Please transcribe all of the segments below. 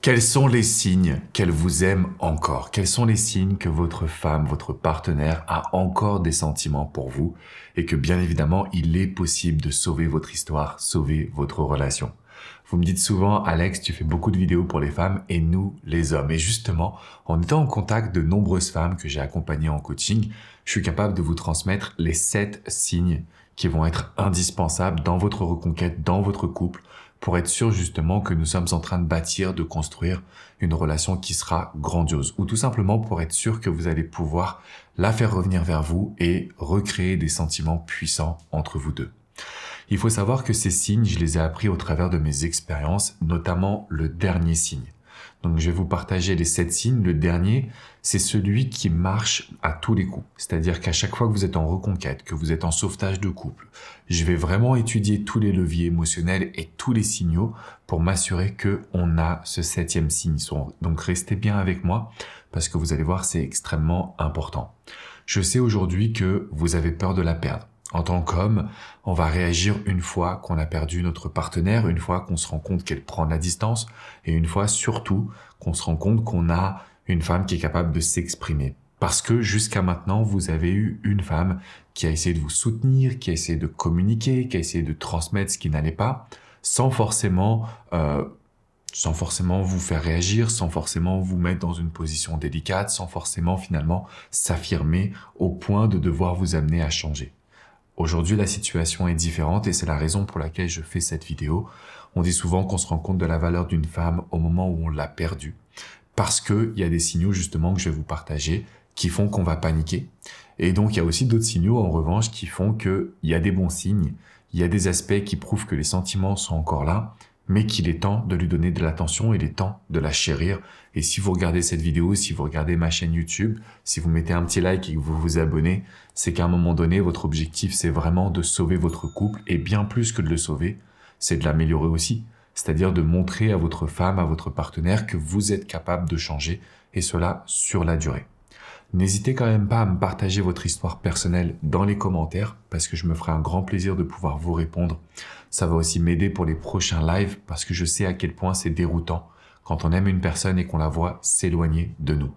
Quels sont les signes qu'elle vous aime encore? Quels sont les signes que votre femme, votre partenaire a encore des sentiments pour vous et que bien évidemment, il est possible de sauver votre histoire, sauver votre relation? Vous me dites souvent, Alex, tu fais beaucoup de vidéos pour les femmes et nous, les hommes. Et justement, en étant en contact de nombreuses femmes que j'ai accompagnées en coaching, je suis capable de vous transmettre les 7 signes qui vont être indispensables dans votre reconquête, dans votre couple, pour être sûr justement que nous sommes en train de bâtir, de construire une relation qui sera grandiose. Ou tout simplement pour être sûr que vous allez pouvoir la faire revenir vers vous et recréer des sentiments puissants entre vous deux. Il faut savoir que ces signes, je les ai appris au travers de mes expériences, notamment le dernier signe. Donc je vais vous partager les 7 signes. Le dernier, c'est celui qui marche à tous les coups. C'est-à-dire qu'à chaque fois que vous êtes en reconquête, que vous êtes en sauvetage de couple, je vais vraiment étudier tous les leviers émotionnels et tous les signaux pour m'assurer qu'on a ce 7e signe. Donc restez bien avec moi parce que vous allez voir, c'est extrêmement important. Je sais aujourd'hui que vous avez peur de la perdre. En tant qu'homme, on va réagir une fois qu'on a perdu notre partenaire, une fois qu'on se rend compte qu'elle prend de la distance et une fois surtout qu'on se rend compte qu'on a une femme qui est capable de s'exprimer. Parce que jusqu'à maintenant, vous avez eu une femme qui a essayé de vous soutenir, qui a essayé de communiquer, qui a essayé de transmettre ce qui n'allait pas, sans forcément vous faire réagir, sans forcément vous mettre dans une position délicate, sans forcément finalement s'affirmer au point de devoir vous amener à changer. Aujourd'hui, la situation est différente et c'est la raison pour laquelle je fais cette vidéo. On dit souvent qu'on se rend compte de la valeur d'une femme au moment où on l'a perdue. Parce qu'il y a des signaux justement que je vais vous partager qui font qu'on va paniquer. Et donc, il y a aussi d'autres signaux en revanche qui font qu'il y a des bons signes, il y a des aspects qui prouvent que les sentiments sont encore là, mais qu'il est temps de lui donner de l'attention, il est temps de la chérir. Et si vous regardez cette vidéo, si vous regardez ma chaîne YouTube, si vous mettez un petit like et que vous vous abonnez, c'est qu'à un moment donné, votre objectif, c'est vraiment de sauver votre couple. Et bien plus que de le sauver, c'est de l'améliorer aussi. C'est-à-dire de montrer à votre femme, à votre partenaire que vous êtes capable de changer, et cela sur la durée. N'hésitez quand même pas à me partager votre histoire personnelle dans les commentaires parce que je me ferai un grand plaisir de pouvoir vous répondre. Ça va aussi m'aider pour les prochains lives parce que je sais à quel point c'est déroutant quand on aime une personne et qu'on la voit s'éloigner de nous.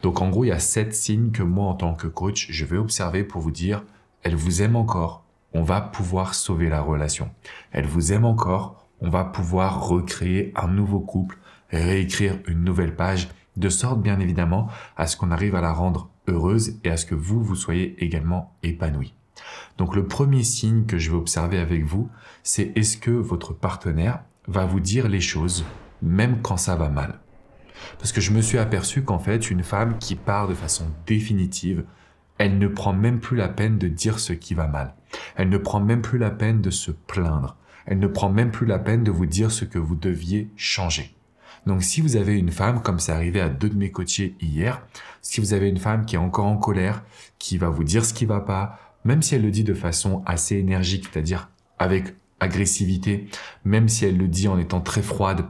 Donc en gros, il y a 7 signes que moi en tant que coach, je vais observer pour vous dire « Elle vous aime encore, on va pouvoir sauver la relation. Elle vous aime encore, on va pouvoir recréer un nouveau couple, réécrire une nouvelle page » de sorte bien évidemment à ce qu'on arrive à la rendre heureuse et à ce que vous soyez également épanoui. Donc le premier signe que je vais observer avec vous, c'est est-ce que votre partenaire va vous dire les choses même quand ça va mal. Parce que je me suis aperçu qu'en fait une femme qui part de façon définitive, elle ne prend même plus la peine de dire ce qui va mal. Elle ne prend même plus la peine de se plaindre. Elle ne prend même plus la peine de vous dire ce que vous deviez changer. Donc si vous avez une femme, comme c'est arrivé à 2 de mes coachés hier, si vous avez une femme qui est encore en colère, qui va vous dire ce qui va pas, même si elle le dit de façon assez énergique, c'est-à-dire avec agressivité, même si elle le dit en étant très froide,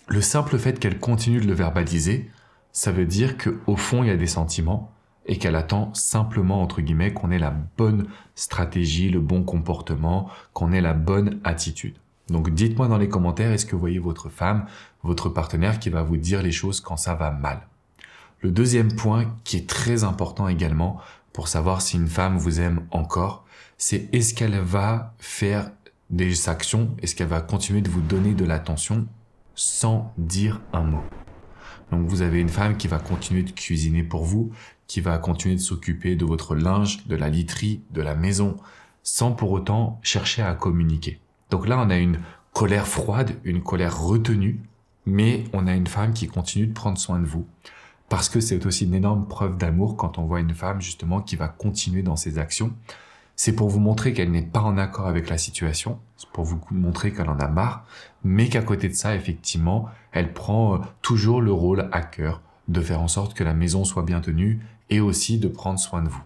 le simple fait qu'elle continue de le verbaliser, ça veut dire qu'au fond il y a des sentiments et qu'elle attend simplement, entre guillemets, qu'on ait la bonne stratégie, le bon comportement, qu'on ait la bonne attitude. Donc dites-moi dans les commentaires, est-ce que vous voyez votre femme, votre partenaire qui va vous dire les choses quand ça va mal? Le deuxième point qui est très important également pour savoir si une femme vous aime encore, c'est est-ce qu'elle va faire des actions, est-ce qu'elle va continuer de vous donner de l'attention sans dire un mot. Donc vous avez une femme qui va continuer de cuisiner pour vous, qui va continuer de s'occuper de votre linge, de la literie, de la maison, sans pour autant chercher à communiquer. Donc là, on a une colère froide, une colère retenue, mais on a une femme qui continue de prendre soin de vous. Parce que c'est aussi une énorme preuve d'amour quand on voit une femme justement qui va continuer dans ses actions. C'est pour vous montrer qu'elle n'est pas en accord avec la situation, c'est pour vous montrer qu'elle en a marre, mais qu'à côté de ça, effectivement, elle prend toujours le rôle à cœur de faire en sorte que la maison soit bien tenue et aussi de prendre soin de vous.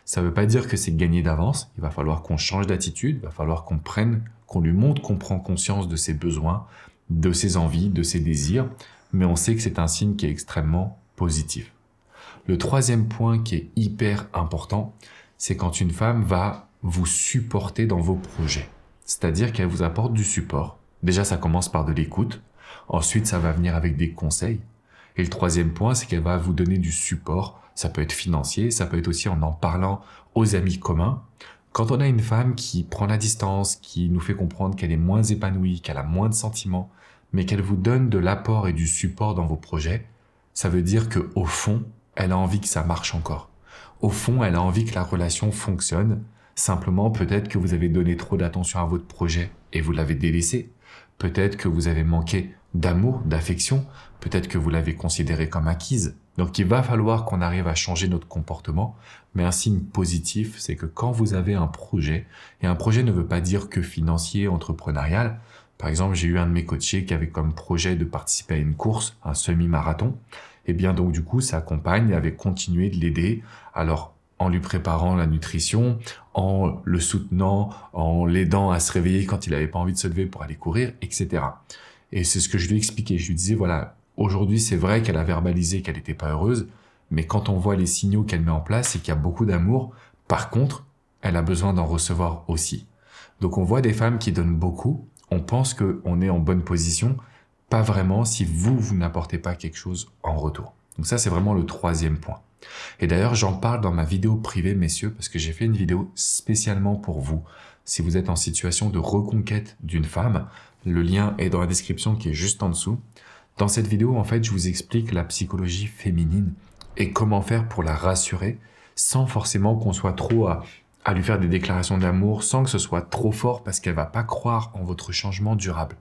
Ça ne veut pas dire que c'est gagné d'avance, il va falloir qu'on change d'attitude, il va falloir qu'on lui montre qu'on prend conscience de ses besoins, de ses envies, de ses désirs, mais on sait que c'est un signe qui est extrêmement positif. Le troisième point qui est hyper important, c'est quand une femme va vous supporter dans vos projets. C'est-à-dire qu'elle vous apporte du support. Déjà, ça commence par de l'écoute. Ensuite, ça va venir avec des conseils. Et le troisième point, c'est qu'elle va vous donner du support. Ça peut être financier, ça peut être aussi en parlant aux amis communs. Quand on a une femme qui prend la distance, qui nous fait comprendre qu'elle est moins épanouie, qu'elle a moins de sentiments, mais qu'elle vous donne de l'apport et du support dans vos projets, ça veut dire qu'au fond, elle a envie que ça marche encore. Au fond, elle a envie que la relation fonctionne. Simplement, peut-être que vous avez donné trop d'attention à votre projet et vous l'avez délaissé. Peut-être que vous avez manqué d'amour, d'affection. Peut-être que vous l'avez considéré comme acquise. Donc, il va falloir qu'on arrive à changer notre comportement. Mais un signe positif, c'est que quand vous avez un projet, et un projet ne veut pas dire que financier, entrepreneurial. Par exemple, j'ai eu un de mes coachés qui avait comme projet de participer à une course, un semi-marathon. Et bien donc du coup, sa compagne avait continué de l'aider. Alors, en lui préparant la nutrition, en le soutenant, en l'aidant à se réveiller quand il n'avait pas envie de se lever pour aller courir, etc. Et c'est ce que je lui ai expliqué. Je lui disais, voilà, aujourd'hui, c'est vrai qu'elle a verbalisé qu'elle n'était pas heureuse, mais quand on voit les signaux qu'elle met en place, c'est qu'il y a beaucoup d'amour. Par contre, elle a besoin d'en recevoir aussi. Donc, on voit des femmes qui donnent beaucoup. On pense qu'on est en bonne position. Pas vraiment si vous n'apportez pas quelque chose en retour. Donc ça, c'est vraiment le troisième point. Et d'ailleurs, j'en parle dans ma vidéo privée, messieurs, parce que j'ai fait une vidéo spécialement pour vous. Si vous êtes en situation de reconquête d'une femme, le lien est dans la description qui est juste en dessous. Dans cette vidéo, en fait, je vous explique la psychologie féminine et comment faire pour la rassurer sans forcément qu'on soit trop à lui faire des déclarations d'amour, sans que ce soit trop fort parce qu'elle va pas croire en votre changement durable.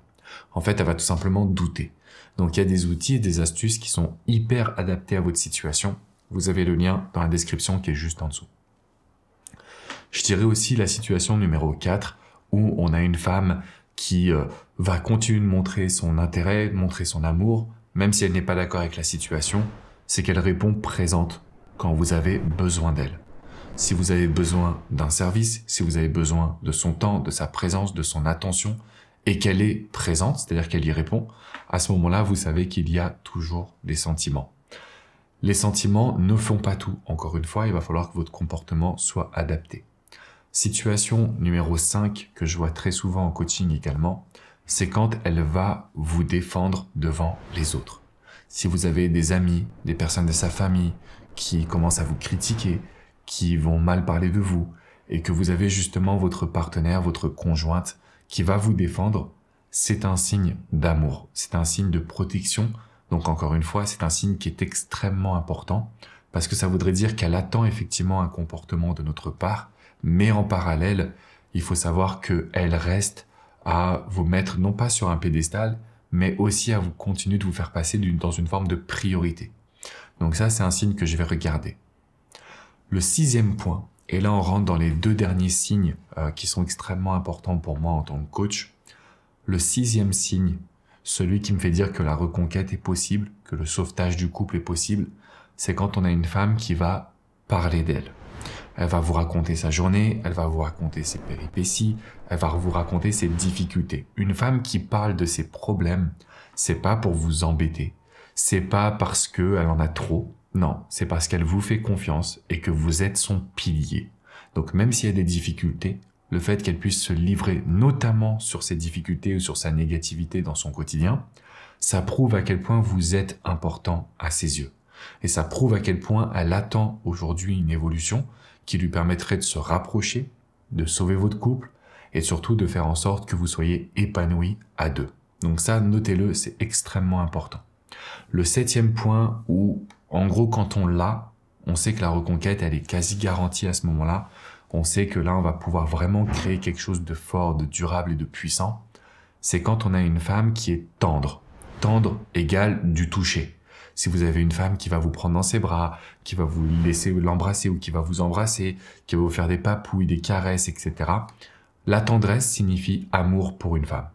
En fait, elle va tout simplement douter. Donc, il y a des outils et des astuces qui sont hyper adaptés à votre situation. Vous avez le lien dans la description qui est juste en dessous. Je dirais aussi la situation numéro 4 où on a une femme qui va continuer de montrer son intérêt, de montrer son amour, même si elle n'est pas d'accord avec la situation, c'est qu'elle répond présente quand vous avez besoin d'elle. Si vous avez besoin d'un service, si vous avez besoin de son temps, de sa présence, de son attention, et qu'elle est présente, c'est-à-dire qu'elle y répond, à ce moment-là, vous savez qu'il y a toujours des sentiments. Les sentiments ne font pas tout. Encore une fois, il va falloir que votre comportement soit adapté. Situation numéro 5, que je vois très souvent en coaching également, c'est quand elle va vous défendre devant les autres. Si vous avez des amis, des personnes de sa famille qui commencent à vous critiquer, qui vont mal parler de vous, et que vous avez justement votre partenaire, votre conjointe, qui va vous défendre, c'est un signe d'amour, c'est un signe de protection. Donc encore une fois, c'est un signe qui est extrêmement important parce que ça voudrait dire qu'elle attend effectivement un comportement de notre part, mais en parallèle, il faut savoir qu'elle reste à vous mettre non pas sur un pédestal, mais aussi à vous continuer de vous faire passer dans une forme de priorité. Donc ça, c'est un signe que je vais regarder. Le 6e point, et là on rentre dans les 2 derniers signes qui sont extrêmement importants pour moi en tant que coach. Le 6e signe, celui qui me fait dire que la reconquête est possible, que le sauvetage du couple est possible, c'est quand on a une femme qui va parler d'elle. Elle va vous raconter sa journée, elle va vous raconter ses péripéties, elle va vous raconter ses difficultés. Une femme qui parle de ses problèmes, c'est pas pour vous embêter, c'est pas parce qu'elle en a trop. Non, c'est parce qu'elle vous fait confiance et que vous êtes son pilier. Donc même s'il y a des difficultés, le fait qu'elle puisse se livrer notamment sur ses difficultés ou sur sa négativité dans son quotidien, ça prouve à quel point vous êtes important à ses yeux. Et ça prouve à quel point elle attend aujourd'hui une évolution qui lui permettrait de se rapprocher, de sauver votre couple et surtout de faire en sorte que vous soyez épanouis à deux. Donc ça, notez-le, c'est extrêmement important. Le 7e point où, en gros, quand on l'a, on sait que la reconquête, elle est quasi garantie à ce moment-là. On sait que là, on va pouvoir vraiment créer quelque chose de fort, de durable et de puissant. C'est quand on a une femme qui est tendre. Tendre égale du toucher. Si vous avez une femme qui va vous prendre dans ses bras, qui va vous laisser l'embrasser ou qui va vous embrasser, qui va vous faire des papouilles, des caresses, etc. La tendresse signifie amour pour une femme.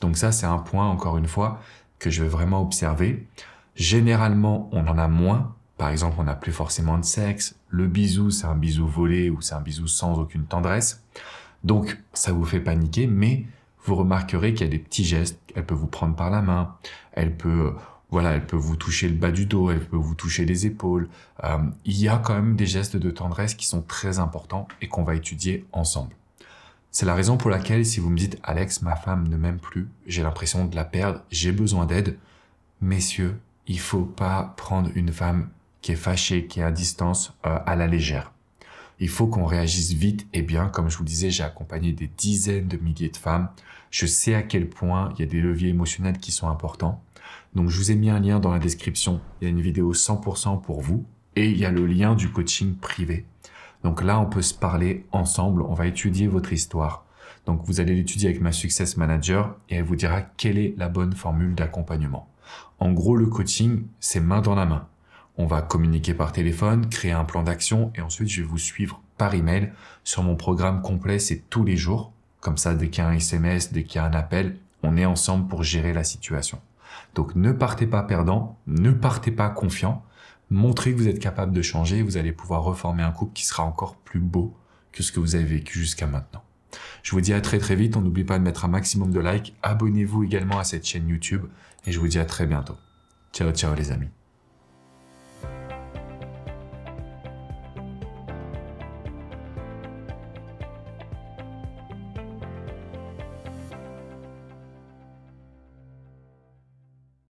Donc ça, c'est un point, encore une fois, que je vais vraiment observer. Généralement, on en a moins. Par exemple, on n'a plus forcément de sexe. Le bisou, c'est un bisou volé ou c'est un bisou sans aucune tendresse. Donc, ça vous fait paniquer, mais vous remarquerez qu'il y a des petits gestes. Elle peut vous prendre par la main. Elle peut vous toucher le bas du dos. Elle peut vous toucher les épaules. Il y a quand même des gestes de tendresse qui sont très importants et qu'on va étudier ensemble. C'est la raison pour laquelle si vous me dites « Alex, ma femme ne m'aime plus, j'ai l'impression de la perdre, j'ai besoin d'aide », messieurs, il faut pas prendre une femme qui est fâchée, qui est à distance, à la légère. Il faut qu'on réagisse vite et bien. Comme je vous le disais, j'ai accompagné des dizaines de milliers de femmes. Je sais à quel point il y a des leviers émotionnels qui sont importants. Donc, je vous ai mis un lien dans la description. Il y a une vidéo 100% pour vous et il y a le lien du coaching privé. Donc là, on peut se parler ensemble. On va étudier votre histoire. Donc, vous allez l'étudier avec ma Success Manager et elle vous dira quelle est la bonne formule d'accompagnement. En gros, le coaching, c'est main dans la main. On va communiquer par téléphone, créer un plan d'action et ensuite je vais vous suivre par email sur mon programme complet, c'est tous les jours. Comme ça, dès qu'il y a un SMS, dès qu'il y a un appel, on est ensemble pour gérer la situation. Donc ne partez pas perdant, ne partez pas confiant, montrez que vous êtes capable de changer et vous allez pouvoir reformer un couple qui sera encore plus beau que ce que vous avez vécu jusqu'à maintenant. Je vous dis à très vite, on n'oublie pas de mettre un maximum de likes, abonnez-vous également à cette chaîne YouTube et je vous dis à très bientôt. Ciao, ciao les amis.